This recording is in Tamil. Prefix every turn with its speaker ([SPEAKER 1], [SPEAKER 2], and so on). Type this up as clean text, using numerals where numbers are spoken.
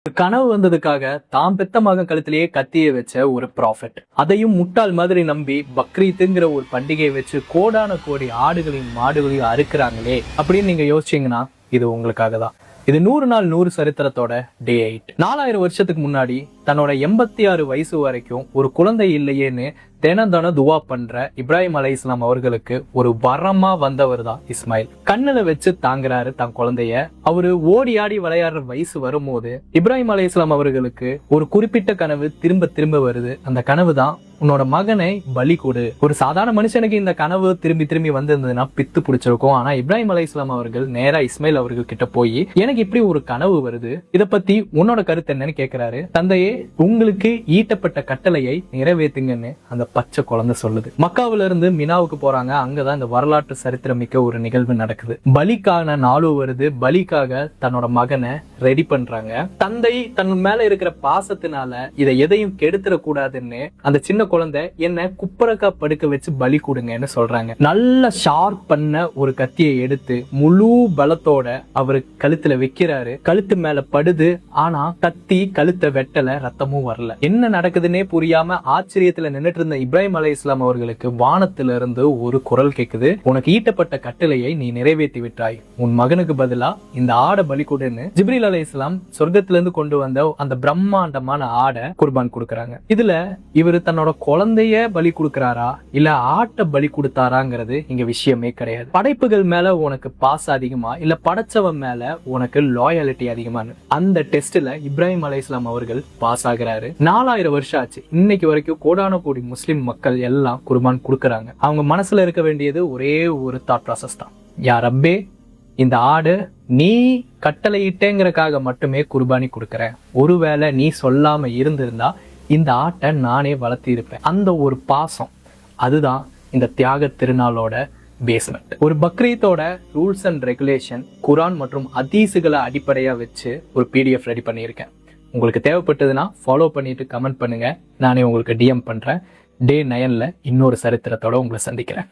[SPEAKER 1] ஒரு கனவு வந்ததுக்காக தாம் பெத்த மகன் கழுத்திலேயே கத்திய வச்ச ஒரு ப்ராஃபிட், அதையும் முட்டாள் மாதிரி நம்பி பக்ரீத்துங்கிற ஒரு பண்டிகையை வச்சு கோடான கோடி ஆடுகளையும் மாடுகளையும் அறுக்கிறாங்களே அப்படின்னு நீங்க யோசிச்சீங்கன்னா இது உங்களுக்காக தான். இது 100 நாள் 100 சரித்திரத்தோட டே 8. 4000 வருஷத்துக்கு முன்னாடி தன்னோட 86 வயசு வரைக்கும் ஒரு குழந்தை இல்லையேன்னு தினம் துவா பண்ற இப்ராஹிம் அலைஹிஸ்ஸலாம் அவர்களுக்கு ஒரு வரமா வந்தவர் தான் இஸ்மாயில். கண்ணுல வச்சு தாங்குறாரு தன் குழந்தைய. அவரு ஓடி ஆடி விளையாடுற வயசு வரும்போது இப்ராஹிம் அலைஹிஸ்ஸலாம் அவர்களுக்கு ஒரு குறிப்பிட்ட கனவு திரும்ப திரும்ப வருது. அந்த கனவு தான், உன்னோட மகனை பலி கொடு. ஒரு சாதாரண மனுஷனுக்கு இந்த கனவு திரும்பி திரும்பி வந்திருந்ததுன்னா பித்து பிடிச்சிருக்கும். ஆனா இப்ராஹிம் அலைஹிஸ்ஸலாம் அவர்கள் நேரா இஸ்மாயில் அவர்கள் கிட்ட போய், எனக்கு இப்படி ஒரு கனவு வருது, இத பத்தி உன்னோட கருத்து என்னன்னு கேக்குறாரு. தந்தையே, உங்களுக்கு ஈட்டப்பட்ட கட்டளையை நிறைவேற்றுங்கன்னு அந்த பச்சை குழந்தை சொல்லுது. மக்காவில இருந்து மினாவுக்கு போறாங்க. அங்கதான் இந்த வரலாற்று சரித்திரம் மிக்க ஒரு நிகழ்வு நடக்குது. பலிக்கான நாளும் வருது. பலிக்காக தன்னோட மகனை ரெடி பண்றாங்க. தந்தை தன் மேல இருக்கிற பாசத்தினால இதை எதையும் கெடுத்துட கூடாதுன்னு அந்த சின்ன குழந்தை, என்ன குப்பரக்கா படுக்க வச்சு பலி கொடுங்கன்னு சொல்றாங்க. நல்ல ஷார்ப் பண்ண ஒரு கத்தியை எடுத்து முழு பலத்தோட அவரு கழுத்துல வைக்கிறாரு. கழுத்து மேல படுது. ஆனா கத்தி கழுத்தை வெட்டல, ரத்தமும் வரல. என்ன நடக்குதுன்னே புரியாம ஆச்சரியத்துல நின்னுட்டு இருந்த இப்ராஹிம் அலைஹிஸ்ஸலாம் அவர்களுக்கு வானத்திலிருந்து ஒரு குரல் கேக்குது. உனக்கு ஈட்டப்பட்ட கட்டளையை நீ நிறைவேற்றி விட்டாய். உன் மகனுக்கு பதிலா இந்த ஆடை பலி கொடுன்னு ஜிப்ரீல் அலைஹிஸ்ஸலாம் சொர்க்கத்திலிருந்து கொண்டு வந்த அந்த பிரம்மாண்டமான ஆடை குர்பான் கொடுக்கறாங்க. இதுல இவரு தன்னோட குழந்தைய பலி கொடுக்கறாரா இல்ல ஆட்டை பலி கொடுத்தாராங்கிறது இங்க விஷயமே கிடையாது. படைப்புகள் மேல உனக்கு பாசம் அதிகமா இல்ல படைச்சவன் மேல உனக்கு லாயாலிட்டி அதிகமானு அந்த டெஸ்ட்ல இப்ராஹிம் அலைஹிஸ்ஸலாம் அவர்கள் பாஸ் ஆகிறாரு. 4000 வருஷம் ஆச்சு. இன்னைக்கு வரைக்கும் கோடான கோடி முஸ்லிம் மக்கள் எல்லாம் குர்பான் கொடுக்கறாங்க. அவங்க மனசுல இருக்க வேண்டியது ஒரே ஒரு தாட் ப்ராசஸ் தான். யா ரப்பே, இந்த ஆடு நீ கட்டளையிட்டேங்கிறக்காக மட்டுமே குர்பானி கொடுக்கறேன். ஒருவேளை நீ சொல்லாம இருந்திருந்தா இந்த ஆட்டை நானே வளர்த்தி இருப்பேன். அந்த ஒரு பாசம், அதுதான் இந்த தியாக திருநாளோட பேஸ்மெண்ட். ஒரு பக்ரீத்தோட ரூல்ஸ் அண்ட் ரெகுலேஷன் குரான் மற்றும் ஹதீஸுகளை அடிப்படையா வச்சு ஒரு PDF ரெடி பண்ணியிருக்கேன். உங்களுக்கு தேவைப்பட்டதுன்னா ஃபாலோ பண்ணிட்டு கமெண்ட் பண்ணுங்க. நானே உங்களுக்கு DM பண்றேன். டே 9ல இன்னொரு சரித்திரத்தோட உங்களை சந்திக்கிறேன்.